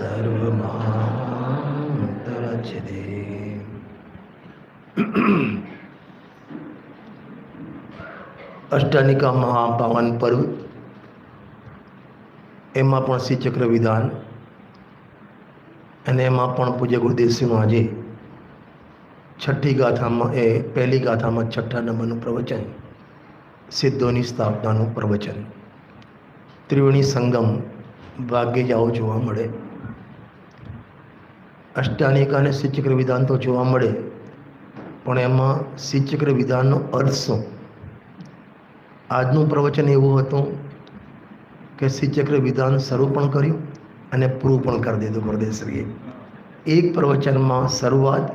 सर्वमान्तरच्छते। अष्टानी का महापावन पर्व एमां पण श्री चक्र विधान अने एमां पण पूज्य गुरुदेवश्रीनुं आजे छठी गाथा में पहली गाथा में छठा नंबरનું प्रवचन सिद्धोनी स्थापनाનું प्रवचन त्रिवेणी संगम भाग्य जाओ જોવા મળે। अष्टानिका ने श्रीचक्र विधान तो જોવા મળે પણ એમાં શ્રીચક્ર વિધાનનો અર્થ શું? આજનું પ્રવચન એવું હતું કે શ્રીચક્ર વિધાન શરૂ પણ કર્યું અને પૂરું પણ કરી દીધું ગુરુદેવશ્રીએ। એક પ્રવચનમાં શરૂઆત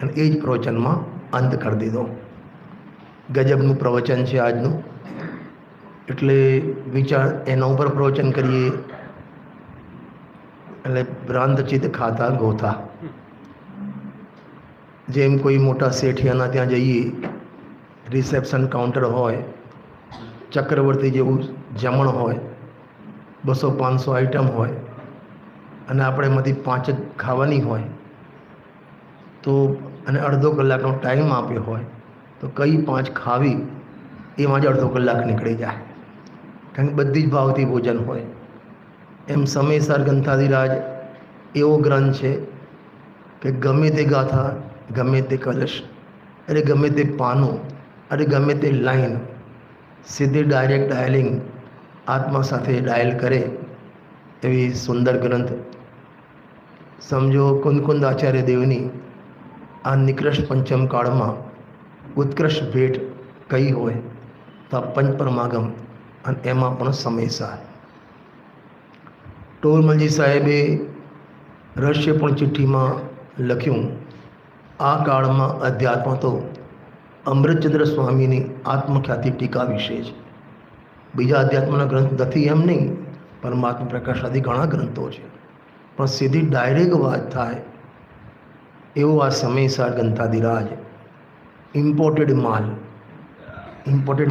અને એ જ પ્રવચનમાં અંત કરી દીધો। ગજબનું પ્રવચન છે આજનું, એટલે વિચાર એના ઉપર પ્રવચન કરીએ એટલે ભ્રાંતચિત્ત ખાતા ગોતા। જેમ કોઈ મોટા શેઠિયાના ત્યાં જઈએ, રિસેપ્શન કાઉન્ટર હોય, ચક્રવર્તી જેવું જમણ હોય, 200-500 આઈટમ હોય અને આપણે એમાંથી 5 જ ખાવાની હોય તો અને અડધો કલાકનો ટાઈમ આપ્યો હોય તો કઈ 5 ખાવી એમાં જ અડધો કલાક નીકળી જાય, કારણ કે બધી જ ભાવથી ભોજન હોય। એમ સમયસર ગ્રંથાધિરાજ એવો ગ્રંથ છે કે ગમે તે ગાથા, ગમે તે કલશ, અરે ગમે તે પાનું, અરે ગમે તે લાઈન સીધી ડાયરેક્ટ ડાયલિંગ આત્મા સાથે ડાયલ કરે એવી સુંદર ગ્રંથ। સમજો કુંદકુંદ આચાર્ય દેવની આ નિકૃષ્ટ પંચમ કાળમાં ઉત્કૃષ્ટ ભેટ કઈ હોય તો આ પંચપરમાગમ અને એમાં પણ સમયસાર। ટોલમલજી સાહેબે રહસ્યપૂર્ણ ચિઠ્ઠીમાં લખ્યું, આ કાળમાં અધ્યાત્મ તો અમૃતચંદ્ર સ્વામીની આત્મખ્યાતિ ટીકા વિશે છે। બીજા અધ્યાત્મના ગ્રંથ નથી એમ નહીં, પરમાત્મા પ્રકાશ આદિ ઘણા ગ્રંથો છે, પણ સીધી ડાયરેક્ટ વાત થાય એવો આ સમયસાર ગ્રંથાધિરાજ। ઇમ્પોર્ટેડ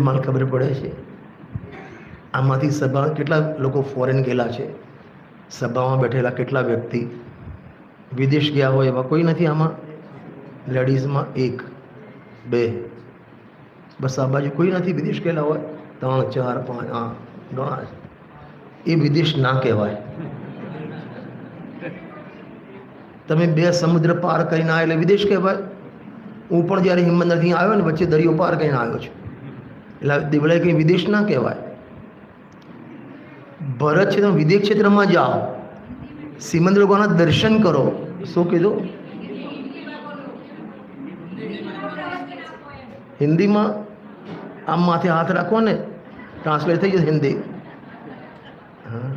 માલ ખબર પડે છે? આમાંથી સભા કેટલા લોકો ફોરેન ગયેલા છે, સભામાં બેઠેલા કેટલા વ્યક્તિ વિદેશ ગયા હોય એવા કોઈ નથી આમાં? લેડીઝમાં 1, 2, બસ આ બાજુ કોઈ નથી વિદેશ ગયેલા હોય? 3, 4, 5, હા ઘણા છે। એ વિદેશ ના કહેવાય। તમે 2 સમુદ્ર પાર કરીને આવ્યા એટલે વિદેશ કહેવાય? હું પણ જ્યારે હિંમતનગરથી આવ્યો ને વચ્ચે દરિયો પાર કરીને આવ્યો છું, એટલે દેવળાએ કંઈ વિદેશ ના કહેવાય। ભરત છે તમે વિદેશ ક્ષેત્રમાં જાઓ, સિમંદર ભગવાનના દર્શન કરો। શું કીધું? हिंदीમાં આમ માથે હાથ રાખો ને ट्रांसलेट થઈ જશે हिंदी। हाँ,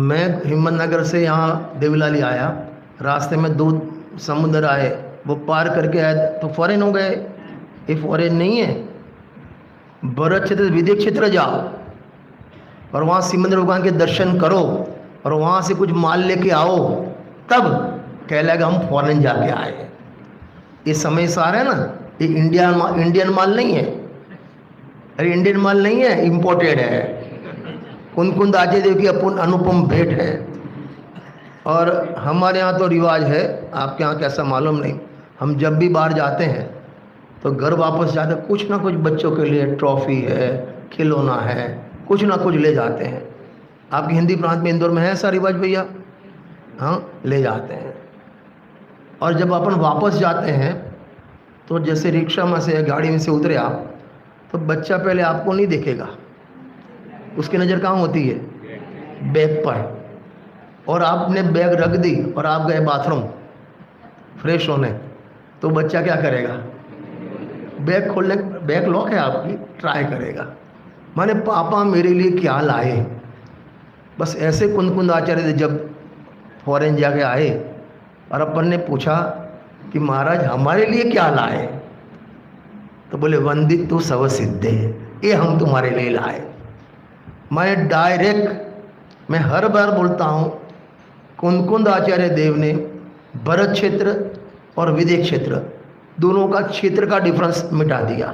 मैं हिम्मतनगर से यहाँ देवलाली आया, रास्ते में 2 समुद्र आए, वो पार करके आए तो फॉरेन हो गए। ये फॉरेन नहीं है। भरत क्षेत्र विदेश क्षेत्र जाओ और वहाँ सिमंदर भगवान के दर्शन करो और वहाँ से कुछ माल लेके आओ, तब कहलाएगा हम फॉरेन जाके आए। ये समय सार है ना, ये इंडियन माल नहीं है। अरे इंडियन माल नहीं है, इम्पोर्टेड है। कुंद आचार्य देव की अनुपम भेंट है। और हमारे यहाँ तो रिवाज है, आपके यहाँ कैसा मालूम नहीं, हम जब भी बाहर जाते हैं तो घर वापस जाते कुछ ना कुछ बच्चों के लिए ट्रॉफी है, खिलौना है, कुछ ना कुछ ले जाते हैं। आपकी हिंदी प्रांत में इंदौर में है ऐसा रिवाज भैया? हाँ, ले जाते हैं। और जब अपन वापस जाते हैं तो जैसे रिक्शा में से गाड़ी में से उतरे आप, तो बच्चा पहले आपको नहीं देखेगा, उसकी नज़र कहाँ होती है? बैग पर। और आपने बैग रख दी और आप गए बाथरूम फ्रेश होने, तो बच्चा क्या करेगा? बैग खोलने, बैग लॉक है आपकी, ट्राई करेगा, माने पापा मेरे लिए क्या लाए। बस ऐसे कुंद आचार्य जब फॉरेन जाके आए और अपन ने पूछा कि महाराज हमारे लिए क्या लाए, तो बोले वंदित तो सव सिद्धे, ये हम तुम्हारे लिए लाए। मैं डायरेक्ट, मैं हर बार बोलता हूँ, कुंद आचार्य देव ने भरत क्षेत्र और विदेश क्षेत्र दोनों का क्षेत्र का डिफरेंस मिटा दिया।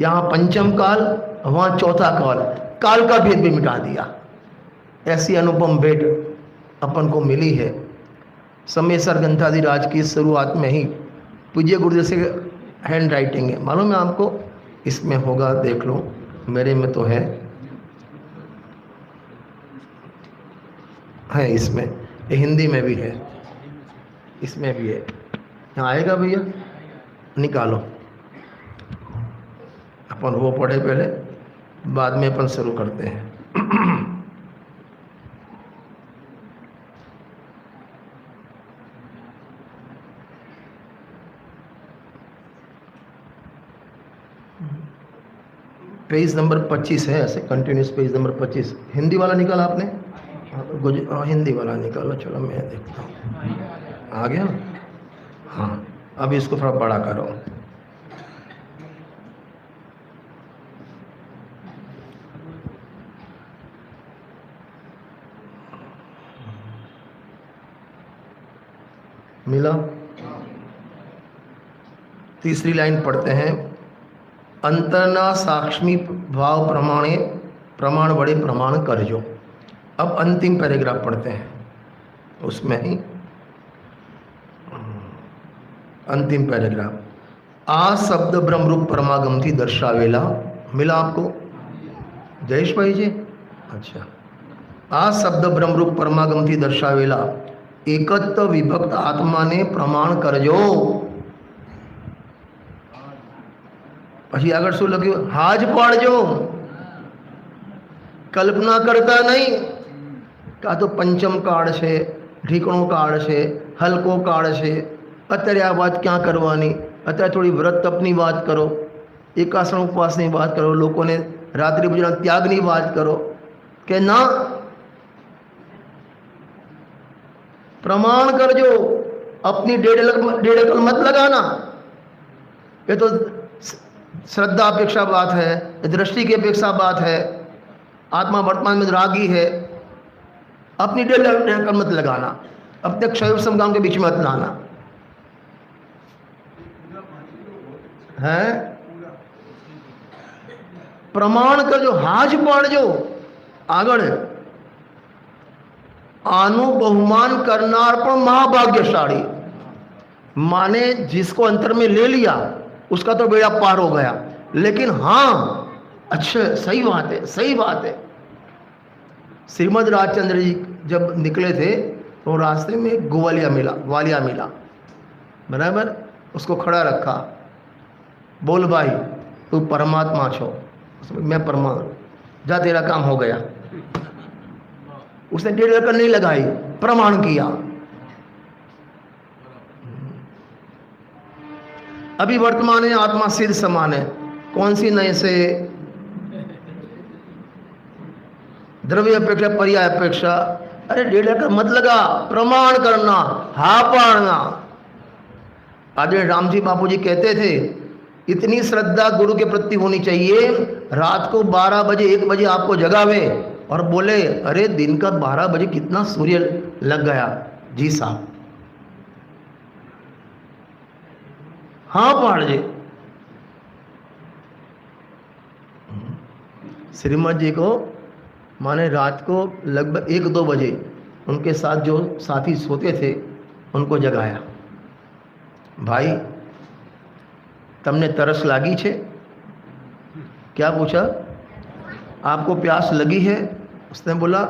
यहाँ पंचम काल, वहाँ चौथा काल, काल का भेद भी मिटा दिया। ऐसी अनुपम भेंट अपन को मिली है। समयसर ग्रंथाधिराज की शुरुआत में ही पूज्य गुरुदेव से हैंड राइटिंग है, मालूम है आपको? इसमें होगा, देख लो, मेरे में तो है इसमें, ये हिंदी में भी है, इसमें भी है। यहाँ आएगा भैया, निकालो। अपन वो पढ़े पहले, बाद में अपन शुरू करते हैं। पेज नंबर 25 है, ऐसे कंटिन्यूस पेज नंबर 25। हिंदी वाला निकाला आपने? हिंदी वाला निकालो, चलो मैं देखता हूँ। आ गया? हाँ, अब इसको थोड़ा बड़ा करो। मिला? तीसरी लाइन पढ़ते हैं। अंतरना साक्ष्मी भाव प्रमाणे प्रमाण बड़े प्रमाण करजो। अब अंतिम पैराग्राफ पढ़ते हैं, उसमें ही अंतिम पैराग्राफ। आ शब्द ब्रह्म रूप परमागम थी दर्शावेला। मिला आपको जयेश भाई जी? अच्छा। आ शब्द ब्रह्म रूप परमागम थी दर्शावेला एकत्व विभक्त आत्मा ने प्रमाण करजो। પછી આગળ શું લખ્યું? હાજ પાડજો, કલ્પના કરતા નહીં કે આ તો પંચમ કાળ છે, ઢીકણો કાળ છે, હલકો કાળ છે, અત્યારે આ વાત ક્યાં કરવાની? અત્યારે થોડી વ્રત તપની વાત કરો, એકાસણ ઉપવાસની વાત કરો, લોકોને રાત્રિ ભોજન ત્યાગની વાત કરો, કે ના, प्रमाण कर जो, अपनी डेढ़ अकल मत लगाना। ये तो श्रद्धा अपेक्षा बात है, दृष्टि की अपेक्षा बात है, आत्मा वर्तमान में रागी है, अपनी डेढ़ अकल मत लगाना, अपने क्षय समगाम के बीच में मत लाना है। प्रमाण कर जो, हाज पाड़ जो, आगड़ आनु बहुमान करनार पर महाभाग्यशाली। माने जिसको अंतर में ले लिया उसका तो बेड़ा पार हो गया, लेकिन हाँ, अच्छा, सही बात है, सही बात है। श्रीमद राजचंद्र जी जब निकले थे तो रास्ते में ग्वालिया मिला, बराबर, उसको खड़ा रखा, बोल भाई तू परमात्मा छो, मैं परमात्मा, जा तेरा काम हो गया। उसने डेढ़ अकल नहीं लगाई, प्रमाण किया। अभी वर्तमान है, आत्मा सिद्ध समान है, कौन सी नए से द्रव्य अपेक्षा पर्याय अपेक्षा। अरे डेढ़ अकल मत लगा, प्रमाण करना, हा पाड़ना। आदरणीय रामजी बापू जी कहते थे, इतनी श्रद्धा गुरु के प्रति होनी चाहिए, रात को 12 बजे 1 बजे आपको जगावे और बोले अरे दिन का 12 बजे कितना सूर्य लग गया। जी साहब, हाँ पाड़ जी। श्रीमद जी को माने रात को लगभग 1-2 बजे उनके साथ जो साथी सोते थे उनको जगाया, भाई तमने तरस लागी छे? क्या पूछा? आपको प्यास लगी है? उसने बोला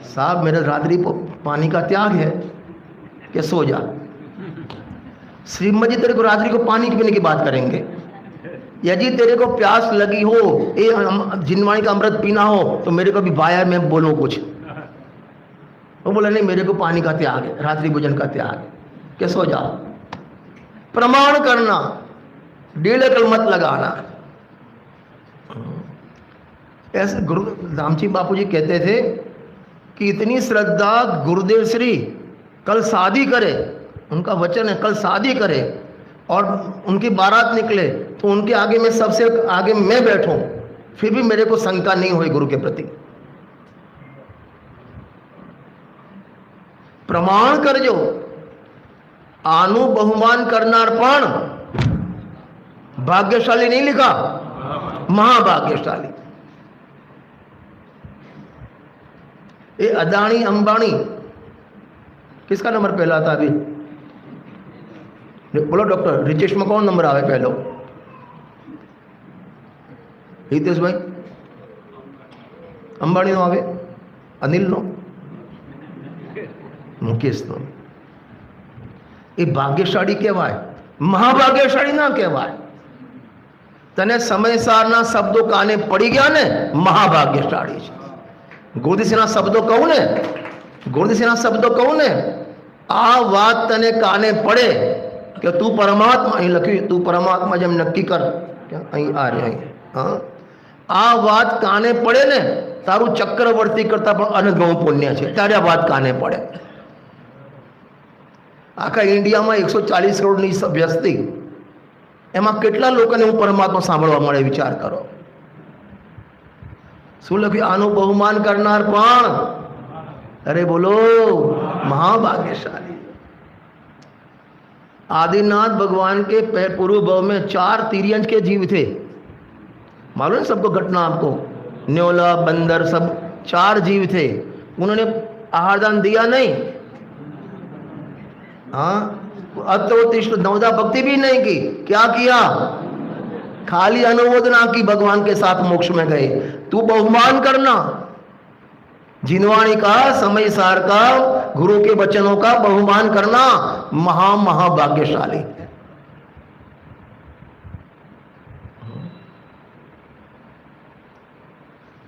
साहब मेरे रात्रि पानी का त्याग है, कि सो जा। श्रीमद जी तेरे को रात्रि को पानी पीने की बात करेंगे। यदि तेरे को प्यास लगी हो, ये जिनवाणी का अमृत पीना हो, तो मेरे को भी बाया मैं बोलूं कुछ। वो बोला नहीं, मेरे को पानी का त्याग है, रात्रि भोजन का त्याग है, कि सो जा। प्रमाण करना, डेढ़ अकल मत लगाना। ऐसे गुरु रामजी बापू जी कहते थे कि इतनी श्रद्धा गुरुदेव श्री कल शादी करे, उनका वचन है कल शादी करे और उनकी बारात निकले तो उनके आगे में सबसे आगे मैं बैठूं, फिर भी मेरे को शंका नहीं हुई गुरु के प्रति। प्रमाण कर जो, आनु बहुमान करनार्पण, भाग्यशाली नहीं लिखा, महाभाग्यशाली। ये अदानी अंबानी किसका नंबर पहला था अभी? बोलो डॉक्टर, रिचेश में कौन नंबर आवे पहलो? हितेश भाई, अंबाणी नो आवे, अनिल नो, मुकेश नो। ये भाग्यशाળી કહેવાય, મહાભાગ્યશાળી ના કહેવાય. તને સમયસારના શબ્દો કાને પડી ગયા ને, મહાભાગ્યશાળી છે. ગોરધીસિંહના શબ્દો કહું ને, ગોરધીસિંહના શબ્દો કહું ને, આ વાત તને કાને પડે કે તું પરમાત્મા, અહીં લખ્યું તું પરમાત્મા જેમ નક્કી કર, અહીં આ રે અહીં, હા, આ વાત કાને પડે ને, તારું ચક્રવર્તી કરતા પણ અનગણું પુણ્ય છે. ત્યારે આ વાત કાને પડે. આખા ઇન્ડિયામાં 140 કરોડની વસ્તી, એમાં કેટલા લોકોને હું પરમાત્મા સાંભળવા મળે, વિચાર કરો. શું લખ્યું? આનું બહુમાન કરનાર પણ, અરે બોલો, महाभाग्यशाली. आदिनाथ भगवान के पूर्व भव में 4 तिर्यंज के जीव थे. मालूम है सबको घटना? आपको न्योला बंदर सब 4 जीव थे. उन्होंने आहार दान दिया नहीं, हाँ, अत्रोतिष्ठ नवदा भक्ति भी नहीं की. क्या किया? खाली अनुमोदना की, भगवान के साथ मोक्ष में गए. तू बहुमान करना, जिनवाणी का, समय सार का, गुरु के वचनों का बहुमान करना महाभाग्यशाली है.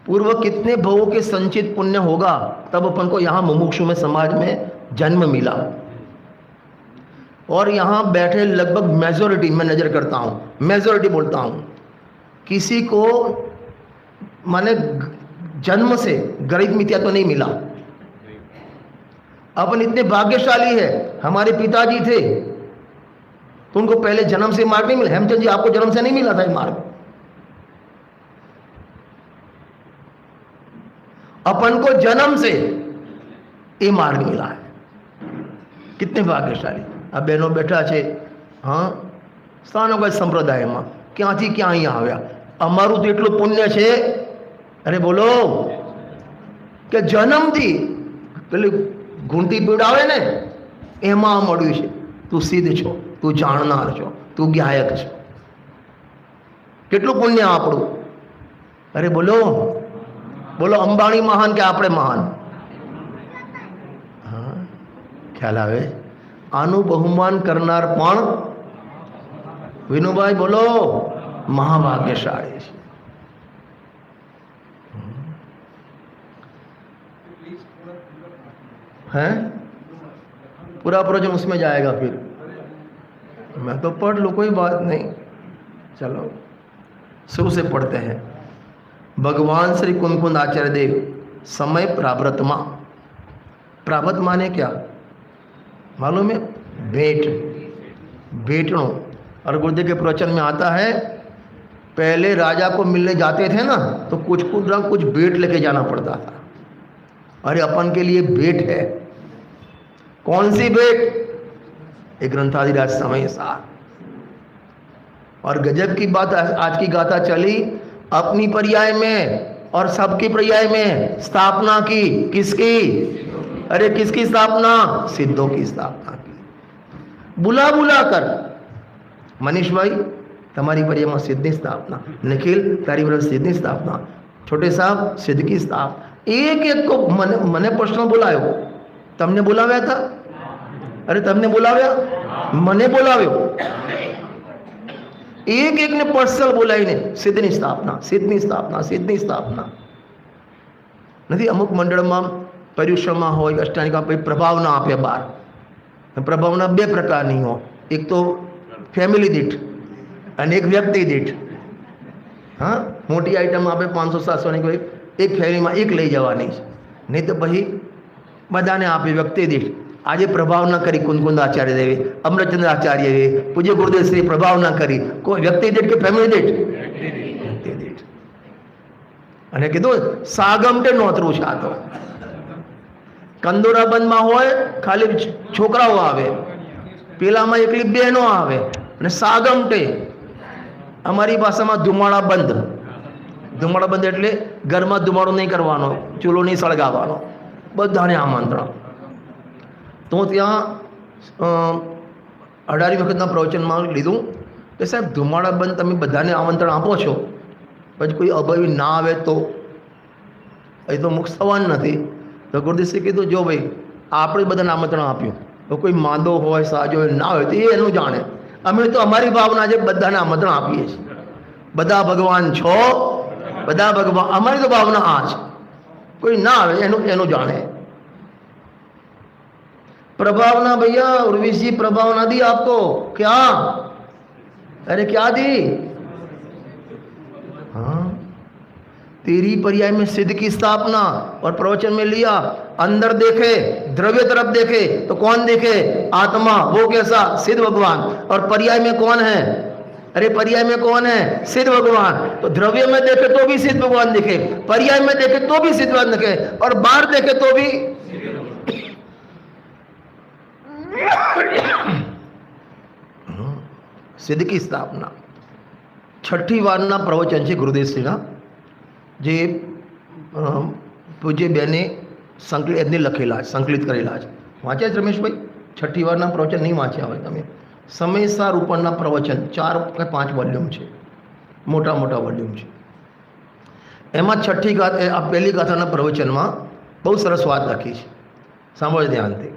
पूर्व कितने भवों के संचित पुण्य होगा तब अपन को यहाँ मुमुक्षु में समाज में जन्म मिला. और यहाँ बैठे लगभग मेजोरिटी, मैं नजर करता हूँ, मेजोरिटी बोलता हूँ, किसी को माने जन्म से गरीब मित्या तो नहीं मिला. अपन इतने भाग्यशाली है. हमारे पिताजी थे तो उनको पहले जन्म से मार्ग नहीं मिला. हेमचंद जी, आपको जन्म से नहीं मिला था ये मार्ग, अपन को जन्म से ये मार्ग मिला है. कितने भाग्यशाली. आ बहनों बैठा है, हाँ, स्थानोगत संप्रदायમાં ક્યાંથી ક્યાં અહીંયા આવ્યા. અમારું તો એટલું પુણ્ય છે, અરે બોલો, કે જન્મથી પેલી ગુંટી પીડાવે ને એમાં મળ્યું છે. તું સિદ્ધ છો, તું જાણનાર છો, તું ગાયક છો. કેટલું પુણ્ય આપણું. અરે બોલો બોલો, અંબાણી મહાન કે આપણે મહાન? હા, ખ્યાલ આવે? આનું બહુમાન કરનાર પણ, વિનુભાઈ બોલો, महाभाग्यशाली है. हैं पूरा प्रवचन उसमें जाएगा. फिर मैं तो पढ़ लूँ, कोई बात नहीं. चलो शुरू से पढ़ते हैं. भगवान श्री कुंकुंद आचार्य देव समय प्राव्रतमा. प्राव्रत माने क्या मालूम है? भेंट, भेंटणों. और गुरुदेव के प्रवचन में आता है, पहले राजा को मिलने जाते थे ना तो कुछ भेंट लेके जाना पड़ता था. अरे अपन के लिए भेंट है. कौन सी भेंट? एक ग्रंथाधिराज समय सार. और गजब की बात आज की गाथा चली, अपनी पर्याय में और सबकी पर्याय में स्थापना की. किसकी? अरे किसकी स्थापना? सिद्धों की स्थापना की. बुला बुला कर, मनीष भाई તમારી પરિયામાં સિદ્ધની સ્થાપના, નિખિલ તારી પર સિદ્ધની સ્થાપના, छोटे साहब सिद्ध की स्थापना. एक एक को મને પ્રશ્ન બોલાયો. તમને બોલાવ્યા હતા? અરે તમને બોલાવ્યા? મને બોલાવ્યો. એક એક ને પર્સનલ બોલાવીને સિદ્ધની સ્થાપના, સિદ્ધની સ્થાપના, સિદ્ધની સ્થાપના. નથી અમુક મંડળમાં પર્યુષણમાં હોય, અષ્ટાંગિકા પ્રભાવના આપે બહાર. પ્રભાવના 2 પ્રકારની હોય. એક તો ફેમિલી દીઠ અને એક વ્યક્તિ દીઠ. હા, મોટી આઈટમ આપે 500-700 ની, કોઈ એક ફેમિલીમાં એક લઈ જવાની છે, નહીં તો પછી બધાને આપે વ્યક્તિ દીઠ. આજે પ્રભાવના કરી કુંદકુંદ આચાર્ય દેવે, અમૃતચંદ્ર આચાર્યએ, પૂજ્ય ગુરુદેવ શ્રી પ્રભાવના કરી. કોઈ વ્યક્તિ દીઠ કે ફેમિલી દીઠ? વ્યક્તિ દીઠ. અને કીધું સાગમટે નોતરું છે. આ તો કંદોરા બંધમાં હોય ખાલી છોકરાઓ આવે, પેલામાં એકલી બહેનો આવે. અને સાગમટે અમારી ભાષામાં ધુમાડા બંધ. ધુમાડા બંધ એટલે ઘરમાં ધુમાડો નહીં કરવાનો, ચૂલો નહીં સળગાવવાનો, બધાને આમંત્રણ. તો હું ત્યાં 18મી વખતના પ્રવચનમાં લીધું કે સાહેબ ધુમાડા બંધ તમે બધાને આમંત્રણ આપો છો, પછી કોઈ અભાવી ના આવે તો એ તો મુખ સવાલ નથી. તો ગુરુદેવશ્રી કીધું જો ભાઈ આપણે બધાને આમંત્રણ આપ્યું, તો કોઈ માંદો હોય સાજો હોય ના હોય તો એ એનું જાણે. અમે તો અમારી ભાવના છે બધાને આમંત્રણ આપીએ છીએ. બધા ભગવાન છો, બધા ભગવાન, અમારી તો ભાવના આ છે. કોઈ ના આવે એનું જાણે. प्रभावना भैया उर्विश जी प्रभावना दी आपको क्या? अरे क्या दी? हाँ, तेरी पर्याय में सिद्ध की स्थापना और प्रवचन में लिया. अंदर देखे, द्रव्य तरफ देखे तो कौन देखे? आत्मा. वो कैसा? सिद्ध भगवान. और पर्याय में कौन है? अरे पर्याय में कौन है? सिद्ध भगवान. तो द्रव्य में देखे तो भी सिद्ध भगवान दिखे, पर्याय में देखे तो भी सिद्ध भगवान दिखे, और बाहर देखे तो भी सिद्ध की स्थापना. छठी वाરના પ્રવચન છે ગુરુદેવશ્રીના, જે પૂજ્ય બેને સંકલિત કરેલા છે. વાંચ્યા છે રમેશભાઈ? છઠ્ઠી વારના પ્રવચન નહીં વાંચ્યા હોય તમે? સમયસાર ઉપરના પ્રવચન 4 કે 5 વોલ્યુમ છે, મોટા મોટા વોલ્યુમ છે. એમાં છઠ્ઠી ગાથા, આ પહેલી ગાથાના પ્રવચનમાં બહુ સરસ વાત લખી છે, સાંભળો ધ્યાનથી.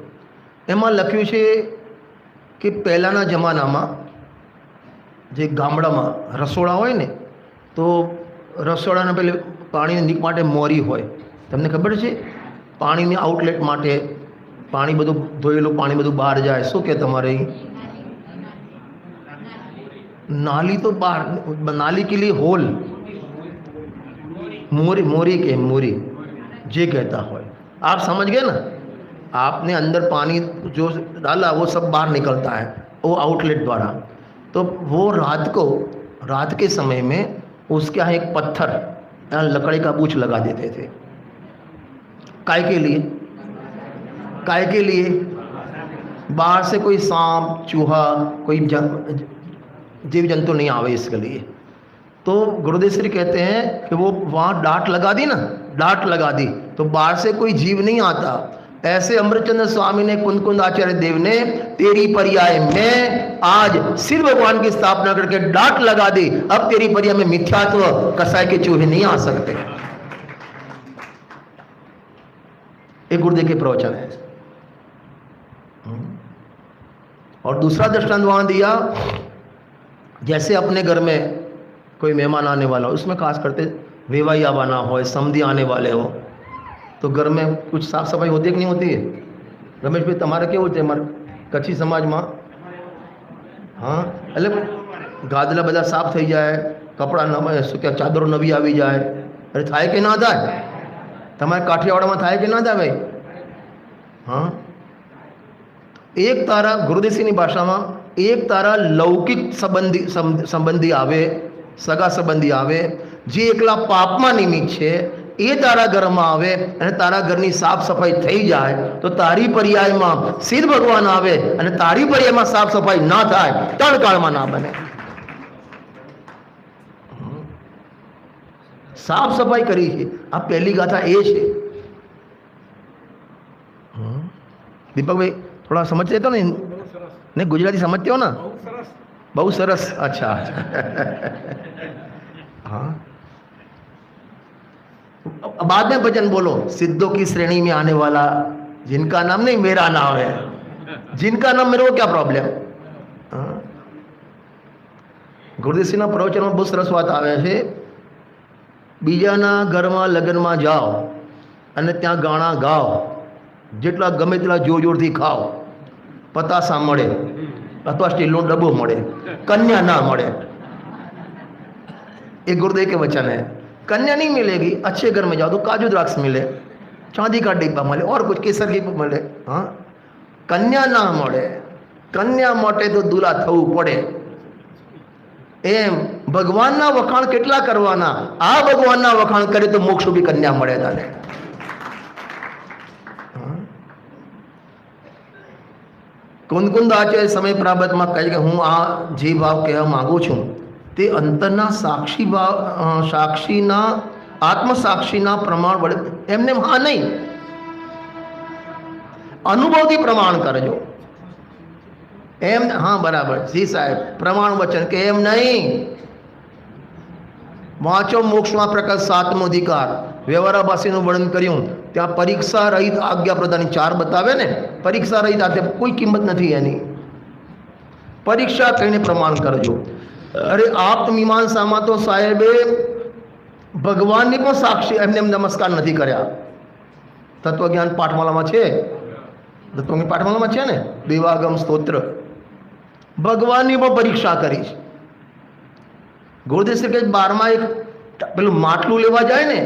એમાં લખ્યું છે કે પહેલાંના જમાનામાં જે ગામડામાં રસોડા હોય ને, તો રસોડાના પેલે પાણી માટે મોરી હોય. તમને ખબર છે? પાણીની આઉટલેટ માટે પાણી બધું ધોયેલું પાણી બધું બહાર જાય. શું કે તમારે नाली? तो बाहर, नाली के लिए होल, मोरी, मोरी के मोरी जे कहता हो. आप समझ गए ना? आपने अंदर पानी जो डाला वो सब बाहर निकलता है, वो आउटलेट द्वारा. तो वो रात के समय में उसके यहाँ एक पत्थर, लकड़ी का बूच लगा देते थे. काय के लिए? काय के लिए? बाहर से कोई सांप, चूहा, कोई जीव जंतु नहीं आवे इसके लिए. तो गुरुदेवश्री कहते हैं कि वो वहाँ डांट लगा दी ना, डांट लगा दी तो बाहर से कोई जीव नहीं आता. ऐसे अमृतचंद्र स्वामी ने, कुंद आचार्य देव ने तेरी पर्याय में आज सिद्ध भगवान की स्थापना करके डांट लगा दी. अब तेरी पर्याय में मिथ्यात्व, कसाई के चूहे नहीं आ सकते. एक गुरुदेव के प्रवचन है. और दूसरा दृष्टांत वहां दिया, जैसे अपने घर में कोई मेहमान आने वाला हो, उसमें खास करते वेवाई आवाना हो, समधी आने वाले हो, तो घर में कुछ साफ सफाई होती है कि नहीं होती है? रमेश भाई તમારે કેવું છે? અમારે કચ્છી સમાજમાં હા, એટલે ગાદલા બધા સાફ થઈ જાય, કપડાં નવા, શું કે ચાદરો નવી આવી જાય. અરે થાય કે ના થાય? તમારે કાઠિયાવાડમાં થાય કે ના થાય ભાઈ? હા, એક તારા ગુરુદેવશ્રીની ભાષામાં એક તારા લૌકિક સંબંધી આવે, સગા સંબંધી આવે, જે એકલા પાપમાં નિમિત્ત છે, એ તારા ઘરમાં આવે અને તારા ઘરની સાફ સફાઈ થઈ જાય તો તારી પર્યાયમાં સિદ્ધ ભગવાન આવે અને તારી પર્યાયમાં સાફ સફાઈ ના થાય, ત્રણ કાળમાં ના બને. સાફ સફાઈ કરી છે. આ પહેલી ગાથા એ છે. દીપકભાઈ थोड़ा समझते तो नहीं गुजराती समझते हो ना? बहुत सरस. अच्छा हाँ, बाद में भजन बोलो. सिद्धों की श्रेणी में आने वाला, जिनका नाम नहीं मेरा नाम है, जिनका नाम मेरे को क्या प्रॉब्लम. ગુરુદેવશ્રીના પ્રવચનમાં બહુ સરસ વાત આવે છે. બીજાના ઘરમાં લગ્નમાં જાઓ અને ત્યાં ગાણા ગાઓ, જેટલા ગમે તેટલા જોર જોરથી ખાઓ, પતાસા મળે અથવા સ્ટીલનો ડબ્બો મળે, કન્યા ના મળે. ये गुरुदेव के वचन है. कन्या नहीं मिलेगी, अच्छे घर में जाओ तो काजू द्राक्ष मिले, चांदी का डिब्बा मिले और कुछ केसर की मिले. हाँ, कन्या ना મળે. कन्या માટે તો દુલા થવું પડે. એમ ભગવાનના વખાણ કેટલા કરવાના? આ ભગવાનના વખાણ કરે તો મોક્ષ બી કન્યા મળે તને. કુંદ આચાર્ય સમય પ્રાબતમાં કહે કે હું આ જે ભાવ કહેવા માગું છું તે અંતરના સાક્ષી ભાવ, સાક્ષીના આત્મસાક્ષીના પ્રમાણ વડે એમને હા નહીં. અનુભવથી પ્રમાણ કરજો. એમ હા બરાબર જી સાહેબ, પ્રમાણ વચન કે એમ નહીં. વાંચો મોક્ષમાં પ્રકાશ 7મો અધિકાર, વ્યવહારાભાસીનું વર્ણન કર્યું. ત્યાં પરીક્ષા રહિત આજ્ઞા પ્રદાનની 4 બતાવે ને. પરીક્ષા રહિત આ કોઈ કિંમત નથી એની. પરીક્ષા કરીને પ્રમાણ કરજો. અરે આત્મમીમાંસામાં તો સાહેબે ભગવાનની પણ સાક્ષી એમને નમસ્કાર નથી કર્યા. તત્વજ્ઞાન પાઠમાલામાં છે, તત્વજ્ઞાન પાઠમાલામાં છે ને, દેવાગમ સ્તોત્ર. ભગવાનની પણ પરીક્ષા કરી છે. ગુરુદેવ શ્રી કે 12માં એક પેલું માટલું લેવા જાય ને,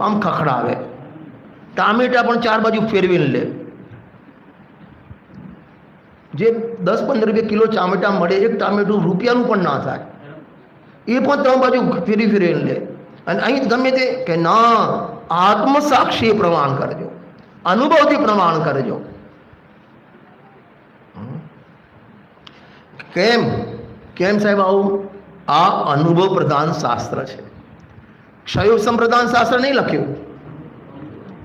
આમ ખખડાવે. ટામેટા પણ 4 બાજુ ફેરવીને લે. જે 10-15 રૂપિયા કિલો ટામેટા મળે, એક ટામેટું રૂપિયાનું પણ ના થાય, એ પણ 3 બાજુ ફેરવીને લે. અને અહીં ગમે તે કે ના, આત્મસાક્ષી પ્રમાણ કરજો, અનુભવથી પ્રમાણ કરજો. કેમ કેમ સાહેબ આવું? આ અનુભવ પ્રધાન શાસ્ત્ર છે. ક્ષયોગ સંપ્રદાન શાસ્ત્ર નહીં લખ્યું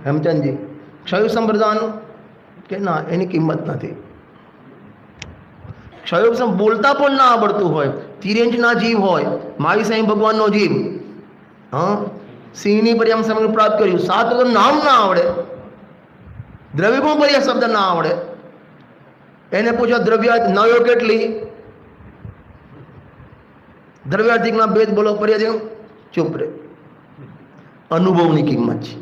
હેમચંદજી. ક્ષયોગ સંપ્રદાન કે ના, એની કિંમત નથી. ક્ષયોગ બોલતા પણ ના આવડતું હોય, તિરેંજના જીવ હોય, મારી સાંઈ ભગવાનનો જીવ, હા, સિંહની પર્યામ સમય પ્રાપ્ત કર્યું, 7 તો નામ ના આવડે, દ્રવ્ય પણ પર્યા શબ્દ ના આવડે. એને પૂછો દ્રવ્ય નયો કેટલી, દ્રવ્યાર્થિકના ભેદ બોલો, પર્યા ચૂપ રે. અનુભવની કિંમત છે.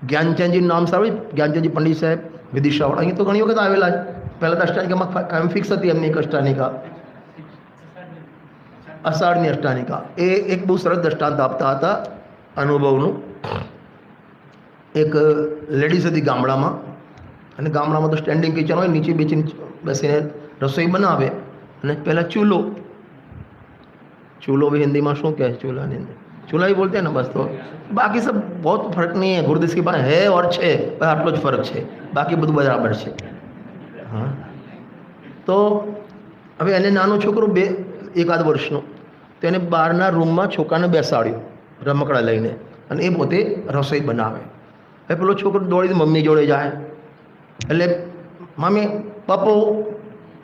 જ્ઞાનચંદજી નામ સારું, જ્ઞાનચંદજી પંડિત સાહેબ વિદિશાવાળા, અહીં તો ઘણી વખત આવેલા છે. પહેલાં તો અષ્ટાનિકામાં કાયમ ફિક્સ હતી એમની એક અષ્ટાનિકા, અષાઢની અષ્ટાનિકા. એ એક બહુ સરસ દ્રષ્ટાંત આપતા હતા અનુભવનું. એક લેડીઝ હતી ગામડામાં, અને ગામડામાં તો સ્ટેન્ડિંગ કિચન હોય, નીચે બેસીને રસોઈ બનાવે. અને પહેલાં ચૂલો भी हिंदी में शू क्या है, चूल्हा हिंदी चूल्हा ही बोलते हैं ना बस. तो बाकी सब बहुत फर्क नहीं है. गुरुदेव की बात है और છે, આટલો જ ફરક છે, બાકી બધું બરાબર છે. હા, તો હવે એને નાનો છોકરો 1-1.5 વર્ષનો, તો એને બહારના રૂમમાં છોકરાને બેસાડ્યો રમકડા લઈને, અને એ પોતે રસોઈ બનાવે. હવે પેલો છોકરો દોડીને મમ્મી જોડે જાય, એટલે મમ્મી પપ્પુ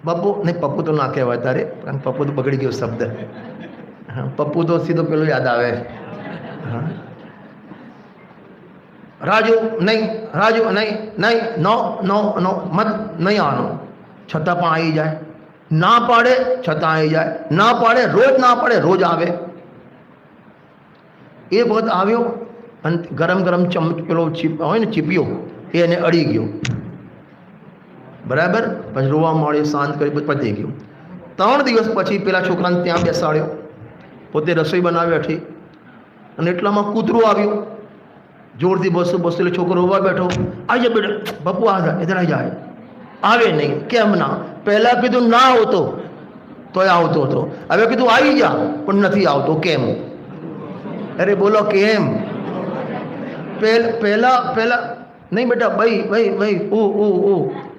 પપ્પુ નહીં, પપ્પુ તો ના કહેવાય તારે, કારણ પપ્પુ તો બગડી ગયો શબ્દ. હા, પપ્પુ તો સીધો પેલો યાદ આવે. હા, રાજુ નહીં, રાજુ નહીં, નહીં, નો નો નો મત નહીં આવવાનું, છતાં પણ આવી જાય. ના પાડે છતાં આવી જાય, ના પાડે રોજ, ના પાડે રોજ આવે. એ વખત આવ્યો અને ગરમ ગરમ પેલો હોય ને ચીપિયો, એ એને અડી ગયો. બરાબર, પછી રોવા મળ્યો, શાંત કરી પતી ગયું. 3 દિવસ પછી પેલા છોકરાને ત્યાં બેસાડ્યો, પોતે રસોઈ બનાવી બેઠી, અને એટલામાં કૂતરું આવ્યું, જોરથી બસતું એટલે છોકરો રોવા બેઠો. આવી જાય બેટા, પપ્પુ આ જાય, ઇધર આવી જાય. આવે નહીં. કેમ ના? પહેલાં કીધું ના આવતો તોય આવતો હતો, હવે કીધું આવી જા પણ નથી આવતો. કેમ? અરે બોલો કેમ? પહેલા નહીં બેટા, ભાઈ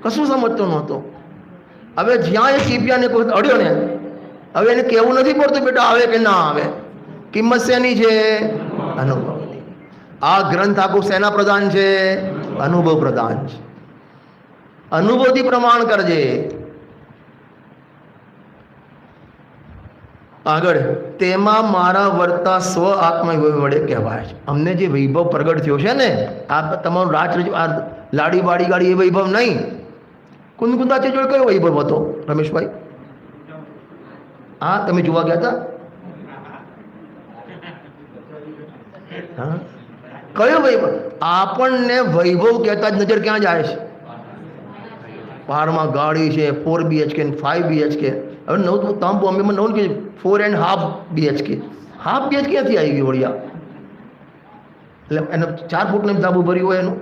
કશું સમજતો નહોતો. હવે જ્યાં એ ચીપિયાને કોઈ અડ્યો ને, હવે એને કહેવું નથી પડતું બેટા આવે કે ના આવે. કિંમત શેની છે? અનુભવની. આ ગ્રંથ આખું શેના પ્રધાન છે? અનુભવ પ્રધાન છે. અનુભવથી પ્રમાણ કરજે. આગળ, તેમાં મારા વર્તા સ્વ આત્મા વડે કહેવાય છે. અમને જે વૈભવ પ્રગટ થયો છે ને, આ તમારું રાજ, આ લાડી વાડી ગાડી, એ વૈભવ નહીં. કુંદકુંદાચે જોડે કયો વૈભવ હતો રમેશભાઈ? હા, તમે જોવા ગયા હતા? હા, કયો વૈભવ? આપણને વૈભવ કહેતા જ નજર ક્યાં જાય છે? બહારમાં ગાડી છે, 4 BHK 5 BHK. હવે નવું તમે બોમ્બેમાં નવું કે 4.5 BHK. હાફ BHK ક્યાંથી આવી ગયું વળિયા? એટલે એને 4 ફૂટનું ધાબુ ભર્યું હોય એનું.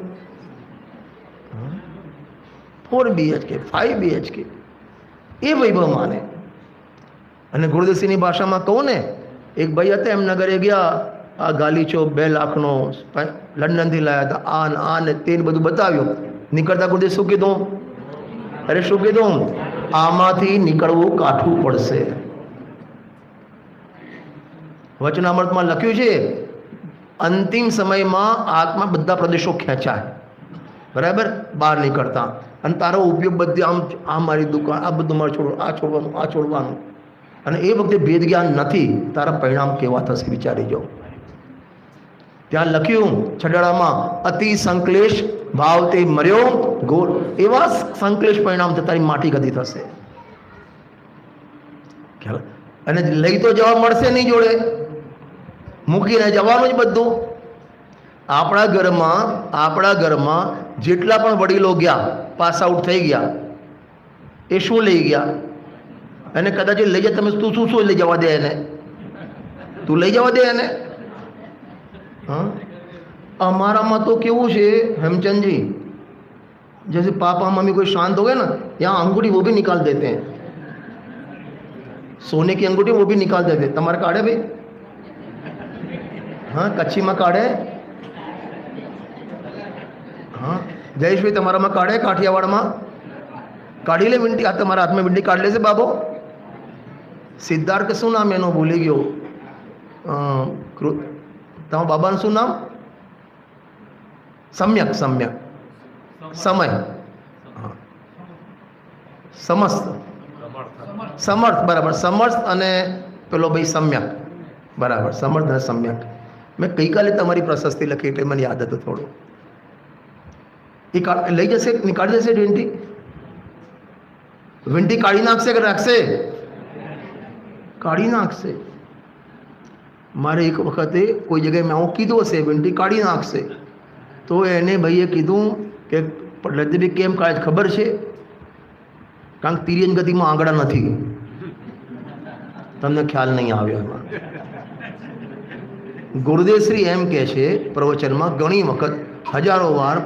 4 BHK 5 BHK એ વૈભવ માને. અને ગુરુદેવસિંહની ભાષામાં કહું ને, એક ભાઈ હતા, એમના ઘરે ગયા, આ ગાલીચો 2 લાખનો લંડનથી લાવ્યા હતા, આ ને તે બધું બતાવ્યું. નીકળતા ગુરુદેવ શું કીધું? અરે શું કીધું? આમાંથી નીકળવું કાઠું પડશે. વચનામૃતમાં લખ્યું છે, અંતિમ સમયમાં આત્મા બધા પ્રદેશો ખેંચાય, બરાબર, બહાર નીકળતા, અને તારો ઉપયોગ બધી આમ આ મારી દુકાન, આ બધું મારે છોડવું, આ છોડવાનું, આ છોડવાનું, અને એ વખતે ભેદ જ્ઞાન નથી. તારા પરિણામ કેવા થશે વિચારી જાઓ. ત્યાં લખ્યું છડાળામાં, અતિ સંકલેશ ભાવ તે મર્યો ગોળ. એવા સંકલેશ પરિણામ તારી માટી ગતિ થશે. અને લઈ તો જવા મળશે નહીં જોડે, મૂકીને જવાનું જ બધું. આપણા ઘરમાં જેટલા પણ વડીલો ગયા, પાસ આઉટ થઈ ગયા, એ શું લઈ ગયા? અને કદાચ લઈ જાય, તમે તું શું લઈ જવા દે એને? તું લઈ જવા દે એને? हाँ, हमारा में तो केवू है हेमचंद जी, जैसे पापा मम्मी कोई शांत हो गए ना, यहाँ अंगूठी वो भी निकाल देते हैं, सोने की अंगूठी वो भी निकाल देते हैं. तुम्हारे काढ़े भाई? हाँ, कच्ची में काढ़े. हाँ, जयेश भाई तुम्हारा में काढ़े, काठियावाड़ में काढ़ी ले विंटी, तुम्हारा हाथ में विंटी काढ़ ले से बाबो. सिद्धार्थ શું નામ એનો ભૂલી ગયો, તમારા બાબાનું શું નામ? સમ્યક સમય, સમસ્ત, સમર્થ, બરાબર, સમર્થ અને પેલો ભાઈ સમ્યક, બરાબર, સમર્થ અને સમ્યક. મેં ગઈકાલે તમારી પ્રશસ્તિ લખી એટલે મને યાદ હતું થોડું. એ લઈ જશે, નીકાળી જશે વિંટી? વિંટી કાઢી નાખશે કે રાખશે? કાઢી નાખશે. મારે એક વખતે કોઈ જગ્યાએ મેં આવું કીધું હશે, વિંટી કાઢી નાખશે, તો એને ભાઈએ કીધું કે લજ્જભાઈ કેમ કાઢે ખબર છે? કારણ કે તિર્યંજ ગતિમાં આંગળા નથી, તમને ખ્યાલ નહીં આવ્યો એમાં. ગુરુદેવશ્રી એમ કહે છે પ્રવચનમાં ઘણી વખત, હજારો વાર,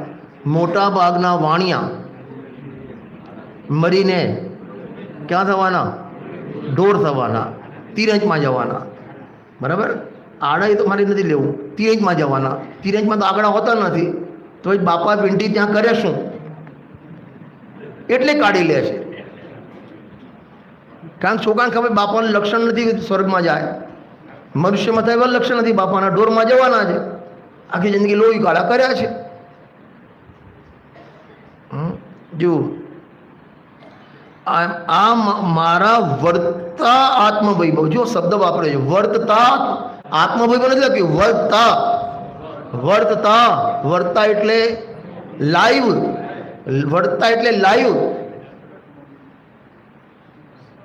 મોટા ભાગના વાણિયા મરીને ક્યાં થવાના? ઢોર થવાના, તિરંજમાં જવાના, બરાબર. આડા એ તો મારે નથી લેવું, તિરંજમાં જવાના. તિરંજમાં તો આંકડા હોતા નથી, તો એ બાપા વિંટી ત્યાં કરે શું? એટલે કાઢી લે છે. કારણ કે છોકરાને ખબર બાપાનું લક્ષણ નથી સ્વર્ગમાં જાય, મનુષ્યમાં થાય એવા લક્ષણ નથી, બાપાના ઢોરમાં જવાના છે. આખી જિંદગી લોહી કાળા કર્યા છે. જો આ મારા વર્તતા આત્મવૈભવ, જો શબ્દ વાપરે છે, વર્તતા આત્મવૈભવ નથી લખ્યું, વર્તતા એટલે લાઈવ, વર્તતા એટલે લાઈવ.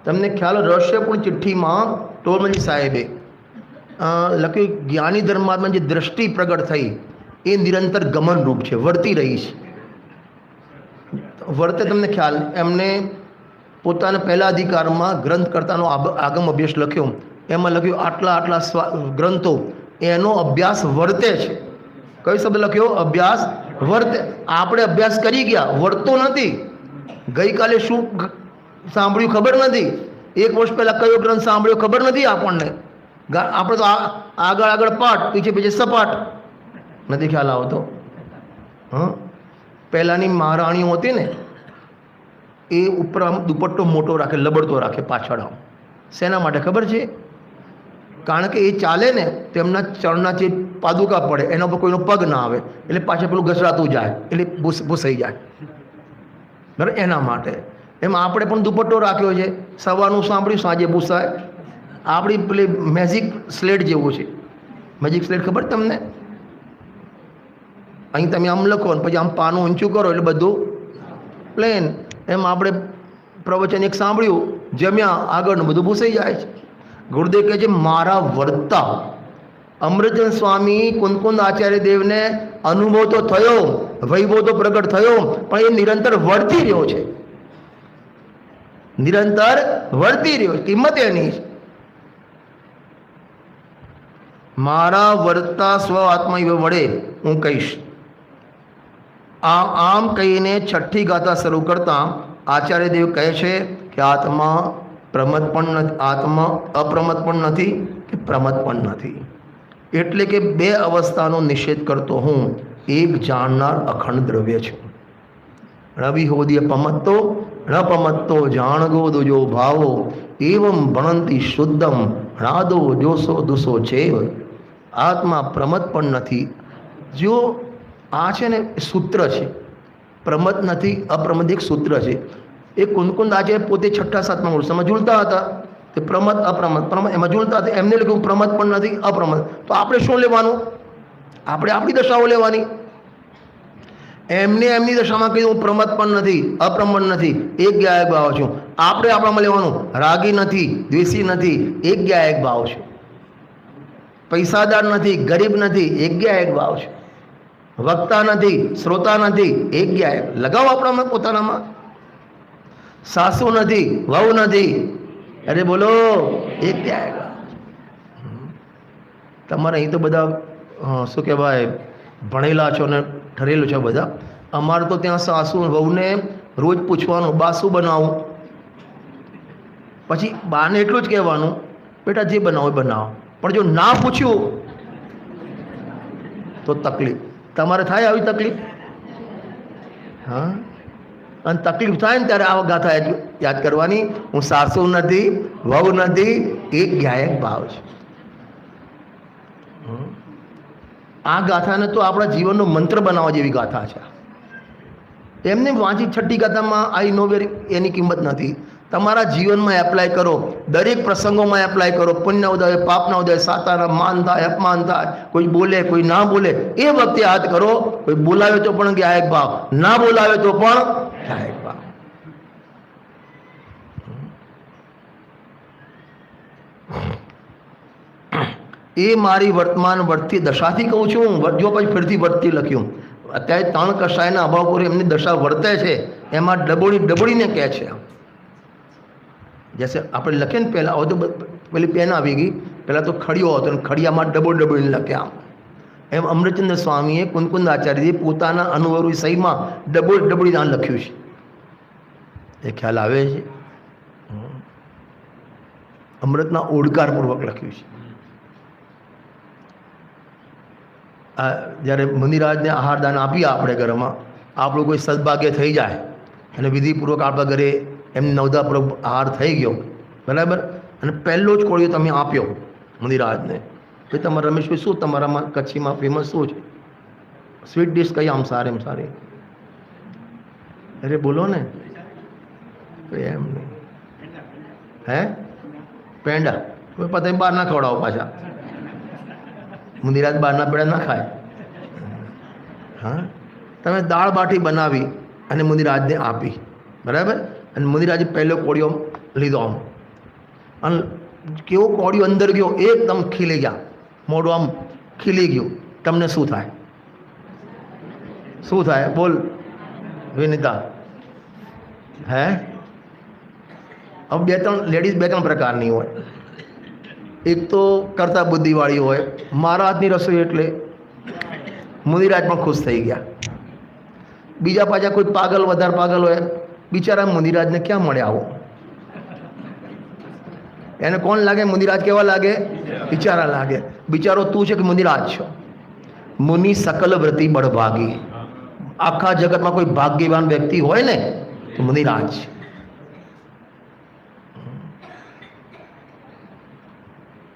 તમને ખ્યાલ, રહસ્યપૂર્ણ ચિઠ્ઠીમાં ટોલમજી સાહેબે લખ્યું, જ્ઞાની ધર્માત્મા જે દ્રષ્ટિ પ્રગટ થઈ એ નિરંતર ગમન રૂપ છે, વર્તી રહી છે. વર્તે, તમને ખ્યાલ, એમને પોતાના પહેલા અધિકારમાં ગ્રંથકર્તાનો આગમ અભ્યાસ લખ્યો, એમાં લખ્યું આટલા ગ્રંથો એનો અભ્યાસ વર્તે છે. કયો શબ્દ લખ્યો? અભ્યાસ વર્તે. આપણે અભ્યાસ કરી ગયા, વર્તો નથી. ગઈકાલે શું સાંભળ્યું ખબર નથી, એક વર્ષ પહેલાં કયો ગ્રંથ સાંભળ્યો ખબર નથી આપણને. આપણે તો આગળ પાઠ, પીછે સપાટ, નથી ખ્યાલ આવતો. હા, પહેલાંની મહારાણીઓ હતી ને, એ ઉપર આમ દુપટ્ટો મોટો રાખે, લબડતો રાખે પાછળ આમ. શેના માટે ખબર છે? કારણ કે એ ચાલે ને તેમના ચરણના જે પાદુકા પડે એના પર કોઈનો પગ ના આવે, એટલે પાછળ પેલું ઘસરાતું જાય, એટલે ભૂસાઈ જાય, બરાબર, એના માટે. એમ આપણે પણ દુપટ્ટો રાખ્યો છે, સવારનું સાંભળ્યું, સાંજે ભૂસાય. આપણી પેલી મેજિક સ્લેટ જેવું છે. મેજિક સ્લેટ ખબર તમને? અહીં તમે આમ લખો ને પછી આમ પાનું ઊંચું કરો એટલે બધું પ્લેન. એમ આપણે પ્રવચન એક સાંભળ્યું, જમ્યા, આગળનું બધું ભૂસાઈ જાય છે. ગુરુદેવ કહે છે મારા વર્તા. અમૃતચંદ સ્વામી કુંદકુંદ આચાર્ય દેવને અનુભવ તો થયો, વૈભવ તો પ્રગટ થયો, પણ એ નિરંતર વર્તી રહ્યો છે, નિરંતર વર્તી રહ્યો છે. કિંમત એની છે. મારા વર્તા સ્વ આત્મા વડે હું કહીશ. આમ કહીને છઠ્ઠી ગાથા શરૂ કરતા આચાર્ય દેવ કહે છે કે આત્મા પ્રમદ પણ નથી, આત્મા અપ્રમદ પણ નથી કે પ્રમદ પણ નથી. એટલે કે બે અવસ્થાનો નિષેધ કરતો હું એક જાણનાર અખંડ દ્રવ્ય છું. રવિ હોદીય પમત્તો ન પમત્તો જાણગો દુજો ભાવો એવમ ભણંતી શુદ્ધમ રાદો જોશો દુસો છે. આત્મા પ્રમદ પણ નથી. જો આ છે ને સૂત્ર છે, પ્રમદ નથી અપ્રમદ એક સૂત્ર છે. એ કુંદકુંદ આજે પોતે 6ઠા 7મા વર્ષમાં ઝૂલતા હતા, તે પ્રમદ અપ્રમદ પ્રમદ એમાં ઝૂલતા હતા. એમને લખ્યું પ્રમદ પણ નથી અપ્રમદ. તો આપણે શું લેવાનું? આપણે આપણી દશાઓ લેવાની. એમને એમની દશામાં કીધું હું પ્રમદ પણ નથી અપ્રમદ નથી, એક ગયા એક ભાવ છું. આપણે આપણામાં લેવાનું રાગી નથી દ્વેષી નથી, એક ગયા એક ભાવ છે. પૈસાદાર નથી ગરીબ નથી, એક ગયા એક ભાવ છે. વક્તા નથી શ્રોતા નથી, એક ગયા એક. લગાવો આપણામાં પોતાનામાં. સાસુ નથી વહુ નથી, અરે બોલો એક ગયા એક ભાવ. તમારે અહીં તો બધા શું કહેવાય ભણેલા છો ને ઠરેલું છે બધા. અમારે તો ત્યાં સાસુ વહુને રોજ પૂછવાનું બા શું બનાવું, પછી બાને એટલું જ કહેવાનું બેટા જે બનાવો એ બનાવો. પણ જો ના પૂછ્યું તો તકલીફ. તમારે થાય આવી તકલીફ? હા, અને તકલીફ થાય ને ત્યારે આવા ગાથા યાદ કરવાની. હું સાસુ નથી વહુ નથી, એક ગાયક ભાવ છે. આ ગાથાને તો આપણા જીવનનો મંત્ર બનાવવા જેવી ગાથા છે. એમને વાંચી 6ઠ્ઠી ગાથામાં આઈ નો વેર એની કિંમત નથી. તમારા જીવનમાં એપ્લાય કરો, દરેક પ્રસંગોમાં એપ્લાય કરો. પુણ્ય ઉદય પાપના ઉદય સાતાના માન થાય અપમાન થાય, કોઈ બોલે કોઈ ના બોલે, એ વખતે યાદ કરો કોઈ બોલાવે તો પણ ગાયક ભાવ, ના બોલાવે તો પણ ગાયક ભાવ. એ મારી વર્તમાન વર્તતી દશાથી કહું છું. જો પછી ફરીથી વર્તતી લખ્યું. અત્યારે 3 કષાયના અભાવ પર એમની દશા વર્તે છે, એમાં ડબોડીને કહે છે. જૈસે આપણે લખીએ ને પહેલાં, હવે તો પેલી પેન આવી ગઈ, પહેલાં તો ખડીઓ હતો ને ખડિયામાં ડબોડીને લખ્યા. એમ અમૃતચંદ્ર સ્વામીએ કુંદકુંદ આચાર્યજી પોતાના અનુભવની સહીમાં ડબોડી લખ્યું છે. એ ખ્યાલ આવે છે? અમૃતના ઓડકારપૂર્વક લખ્યું છે. જ્યારે મુનિરાજને આહારદાન આપીએ આપણે ઘરમાં, આપણું કોઈ સદભાગ્ય થઈ જાય અને વિધિપૂર્વક આપણા ઘરે એમને નવદાપૂર્વક આહાર થઈ ગયો, બરાબર, અને પહેલો જ કોળિયો તમે આપ્યો મુનિરાજને, તો તમારા રમેશભાઈ શું તમારામાં કચ્છીમાં ફેમસ શું છે? સ્વીટ ડિશ કઈ આમ સારી સારી? અરે બોલો ને. એમ નહીં. હે પેંડા? તમે બહાર ના ખવડાવો પાછા. મુનિરાજ બહારના પેડા ના ખાય. હા, તમે દાળ બાટી બનાવી અને મુનિરાજને આપી, બરાબર, અને મુનિરાજે પહેલો કોળિયો લીધો આમ, અને કેવો કોળિયો અંદર ગયો એકદમ ખીલી ગયા, મોઢું આમ ખીલી ગયું. તમને શું થાય? શું થાય? બોલ વિનિતા. હે, હવે 2-3 લેડીઝ 2-3 પ્રકારની હોય. એક તો કરતા બુદ્ધિવાળી હોય, મારા હાથની રસોઈ એટલે મુનિરાજ પણ ખુશ થઈ ગયા. બીજા પાછા કોઈ પાગલ વધારે પાગલ હોય, બિચારા મુનિરાજને ક્યાં મળે આવો? એને કોણ લાગે? મુનિરાજ કેવા લાગે? બિચારા લાગે. બિચારો તું છે કે મુનિરાજ છો? મુનિ સકલ વ્રતિ બળભાગી. આખા જગતમાં કોઈ ભાગ્યવાન વ્યક્તિ હોય ને તો મુનિરાજ.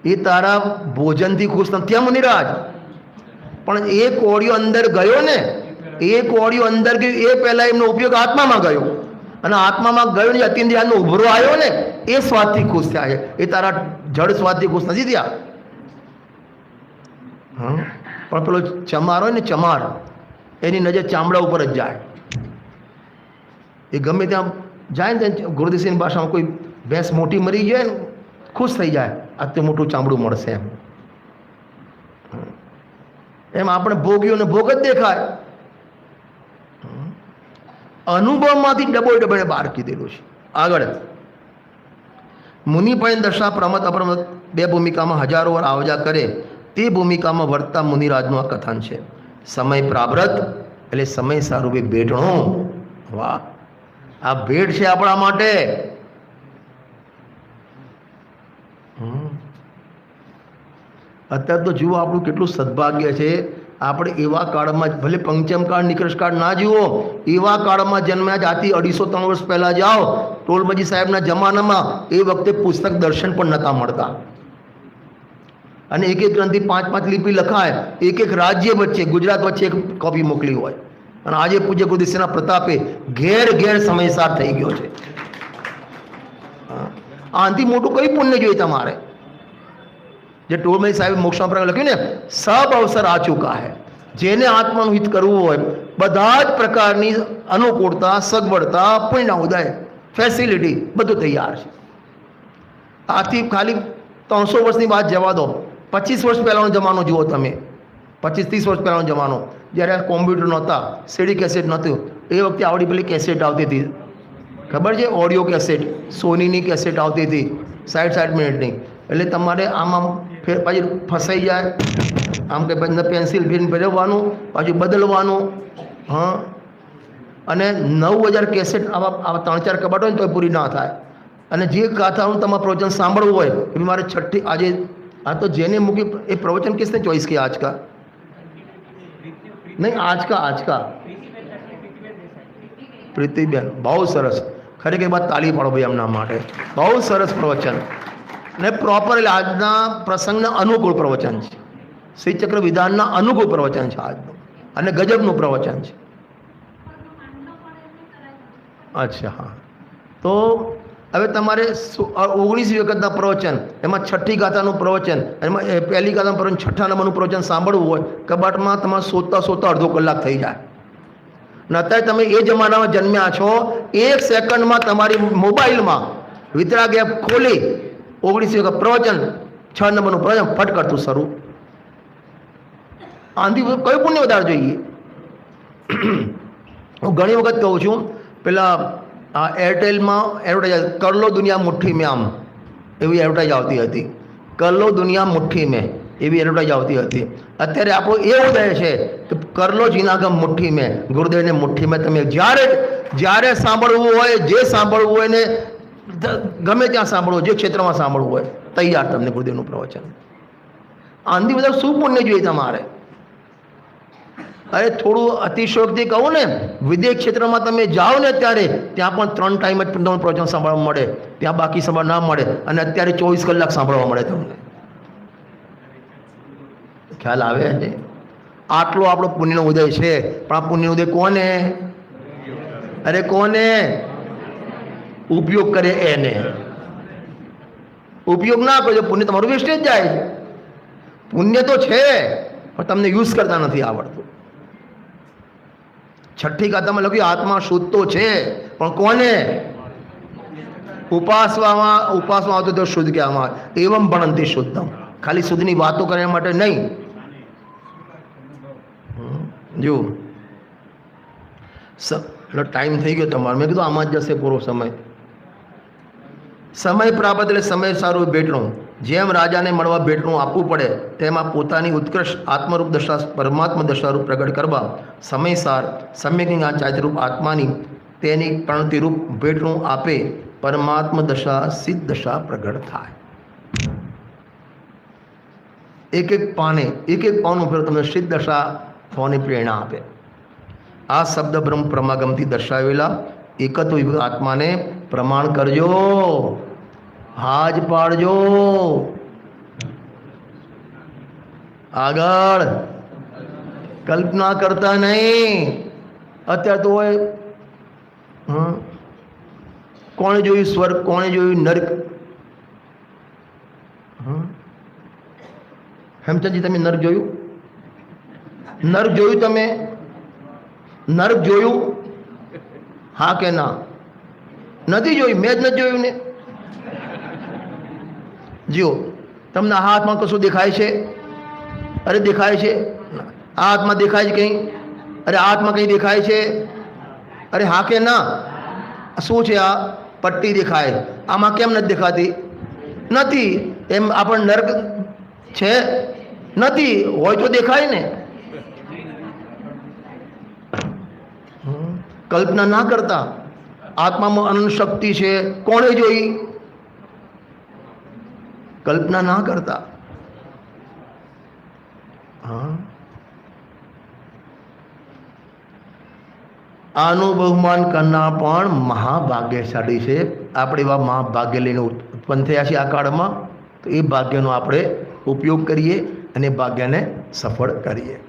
એ તારા ભોજનથી ખુશ નથી મુનિરાજ, પણ એ કોળિયો અંદર ગયો ને, એ કોળિયો અંદર ગયો એ પહેલા એમનો ઉપયોગ આત્મામાં ગયો, અને આત્મામાં ગયો ને અતિન્દ્રિયનો ઉભરો આવ્યો ને, એ સ્વાદથી ખુશ થયા છે. એ તારા જડ સ્વાદથી ખુશ નથી થયા. હા, પણ પેલો ચમાર હોય ને, ચમાર, એની નજર ચામડા ઉપર જ જાય. એ ગમે ત્યાં જાય ને, ગુરુદેવની ભાષામાં કોઈ ભેંસ મોટી મરી જાય ને ખુશ થઈ જાય, આ તે મોટું ચામડું મળશે એમ. એમ આપણે ભોગીઓને ભોગ જ દેખાય. અનુભવમાંથી ડબોડે બહાર કીધેલું છે. આગળ મુનિ પણ દશા પ્રમદ અપ્રમદ 2 ભૂમિકામાં હજારો વાર આવજા કરે, તે ભૂમિકામાં વર્તતા મુનિરાજનું આ કથન છે. સમય પ્રાવ્રત એટલે સમય સારું ભેટણો. વાહ, આ ભેટ છે આપણા માટે. અત્યારે તો જુઓ આપણું કેટલું સદભાગ્ય છે. આપણે એવા કાળમાં, ભલે પંચમ કાળ નિકૃષ્ટ કાળ ના જુઓ, એવા કાળમાં જન્મ્યા. જાતી 250-300 વર્ષ પહેલાં જાઓ, ટોલમજી સાહેબના જમાનામાં એ વખતે પુસ્તક દર્શન પણ નહોતા મળતા. અને એક એક ગ્રંથથી 5-5 લિપિ લખાય, એક એક રાજ્ય વચ્ચે, ગુજરાત વચ્ચે એક કોપી મોકલી હોય. અને આજે પૂજ્ય ગુરુદેવના પ્રતાપે ઘેર ઘેર સમયસાર થઈ ગયો છે. આનાથી મોટું કઈ પુણ્ય જોઈએ તમારે? જે ટોળમઈ સાહેબ મોક્ષના પ્રકાર લખ્યું ને, સબ અવસર આ ચૂકા હે. જેને આત્માનું હિત કરવું હોય, બધા જ પ્રકારની અનુકૂળતા, સગવડતા, પુણ્ય ઉદય, ફેસિલિટી બધું તૈયાર છે. આથી ખાલી 300 વર્ષની વાત જવા દો, 25 વર્ષ પહેલાંનો જમાનો જુઓ તમે, 25-30 વર્ષ પહેલાંનો જમાનો, જ્યારે કોમ્પ્યુટર નહોતા, સીડી કેસેટ નહોતું, એ વખતે આવડી પેલી કેસેટ આવતી હતી, ખબર છે? ઓડિયો કેસેટ, સોનીની કેસેટ આવતી હતી 60-60 મિનિટની. એટલે તમારે આમ પાછી ફસાઈ જાય, આમ કે પછી પેન્સિલ ફેરીને ફેરવવાનું, પાછું બદલવાનું. હા, અને 9000 કેસેટ આવા 3-4 કબાટ હોય ને તો પૂરી ના થાય. અને જે ગાથાનું તમારે પ્રવચન સાંભળવું હોય એ મારે છઠ્ઠી આજે આ તો જેને મૂકી એ प्रवचन किसने चॉइस किया आज का? नहीं आज का પ્રીતિબેન, બહુ સરસ. ખરેખર બાદ તાળી પાડો ભાઈ એમના માટે. બહુ સરસ પ્રવચન ને પ્રોપર, એટલે આજના પ્રસંગને અનુકૂળ પ્રવચન છે. શ્રીચક્ર વિધાનના અનુકૂળ પ્રવચન છે આજનું, અને ગજબનું પ્રવચન છે. અચ્છા, હા. તો હવે તમારે 19 વખતના પ્રવચન, એમાં છઠ્ઠી ગાથાનું પ્રવચન, એમાં પહેલી ગાથાનું પ્રવચન, છઠ્ઠા નંબરનું પ્રવચન સાંભળવું હોય, કબાટમાં તમારે શોધતા અડધો કલાક થઈ જાય. ને અત્યારે તમે એ જમાનામાં જન્મ્યા છો, 1 સેકન્ડમાં તમારી મોબાઈલમાં વિતરાગ એપ ખોલી 19 વખત પ્રવચન, 6 નંબરનું પ્રવચન ફટ કરતું શરૂ. આંધી કયું પુણ્ય વધારે જોઈએ? હું ઘણી વખત કહું છું, પેલા એરટેલમાં એડવર્ટાઇઝ, કર લો દુનિયા મુઠ્ઠી મેં, આમ એવી એડવર્ટાઇઝ આવતી હતી. કર લો દુનિયા મુઠ્ઠી મેં એવી એડવર્ટાઇઝ આવતી હતી. અત્યારે આપણો એ ઉદય છે કે કર લો જીનાગમ મુઠ્ઠી મેં, ગુરુદેવને મુઠ્ઠી મેં. તમે જ્યારે સાંભળવું હોય, જે સાંભળવું હોય ને ગમે ત્યાં સાંભળવું, જે ક્ષેત્રમાં સાંભળવું હોય, તૈયાર તમને ગુરુદેવનું પ્રવચન. આનાથી બધા શું પુણ્ય જોઈએ તમારે? અરે થોડું અતિશયોક્તિ કહું ને, વિદેશ ક્ષેત્રમાં તમે જાઓ ને ત્યારે ત્યાં પણ 3 ટાઈમ જ તમને પ્રવચન સાંભળવા મળે, ત્યાં બાકી સાંભળવા ના મળે. અને અત્યારે 24 કલાક સાંભળવા મળે તમને. ખ્યાલ આવે છે? આટલો આપણો પુણ્યનો ઉદય છે. પણ આ પુણ્યનો ઉદય કોને? અરે કોને ઉપયોગ કરે એને. ઉપયોગ ના કરજો, પુણ્ય તમારું વેસ્ટેજ જાય છે. પુણ્ય તો છે પણ તમને યુઝ કરતા નથી આવડતું. છઠ્ઠી ગાથામાં લખ્યું આત્મા શુદ્ધ તો છે, પણ કોને? ઉપાસવામાં આવતો તો શુદ્ધ કહેવામાં આવે. એવમ ભણંતી શુદ્ધમ, ખાલી શુદ્ધની વાતો કરવા માટે નહીં. જો એટલે ટાઈમ થઈ ગયો તમારો, મેં કીધું આમાં જ જશે પૂરો સમય. સમય પ્રાપ્ત એટલે સમય સારું ભેટણું. જેમ રાજાને મળવા ભેટણું આપવું પડે, તેમાં પોતાની ઉત્કૃષ્ટ આત્મરૂપ દશા, પરમાત્મા દશારૂપ પ્રગટ કરવા સમયસાર સમ્યકની આ ચારિત્રરૂપ આત્માની તેની પ્રણતિરૂપ ભેટણું આપે, પરમાત્મા દશા સિદ્ધ દશા પ્રગટ થાય. એક પાનું ફેર તમને સિદ્ધ દશા થવાની પ્રેરણા આપે. આ શબ્દ બ્રહ્મ પ્રમાગમથી દર્શાવેલા એકત્વ વિભક્ત આત્માને પ્રમાણ કરજો, હાજ પાડજો. આગળ કલ્પના કરતા નહીં. અત્યારે તો હોય કોણે જોયું સ્વર્ગ, કોણે જોયું નર્ક? હેમચંદજી તમે નર્ક જોયું? નર્ક જોયું તમે? નર્ક જોયું? હા કે ના? નથી જોયું? મેં જ નથી જોયું ને. જો તમને આ હાથમાં કશું દેખાય છે? અરે દેખાય છે. આ હાથમાં દેખાય છે કંઈ? અરે આ હાથમાં કંઈ દેખાય છે? અરે હા કે ના? શું છે આ? પટ્ટી દેખાય. આમાં કેમ નથી દેખાતી? નથી. એમ આપણને નર્ક છે? નથી. હોય તો દેખાય ને. કલ્પના ના કરતા. આત્મામાં અનંત શક્તિ છે, કોણે જોઈ? કલ્પના ના કરતા. હા, અનુભવમાન કરનાર પણ મહાભાગ્યશાળી છે. આપણે એવા મહાભાગ્ય લઈને ઉત્પન્ન થયા છીએ આ કાળમાં, તો એ ભાગ્યનો આપણે ઉપયોગ કરીએ અને ભાગ્યને સફળ કરીએ.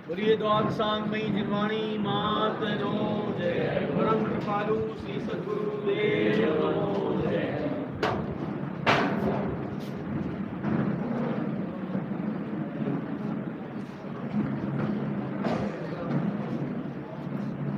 बोलिए द्वार सांगमयी जिनवाणी मात जो जय। परम कृपालु श्री सद्गुरु देव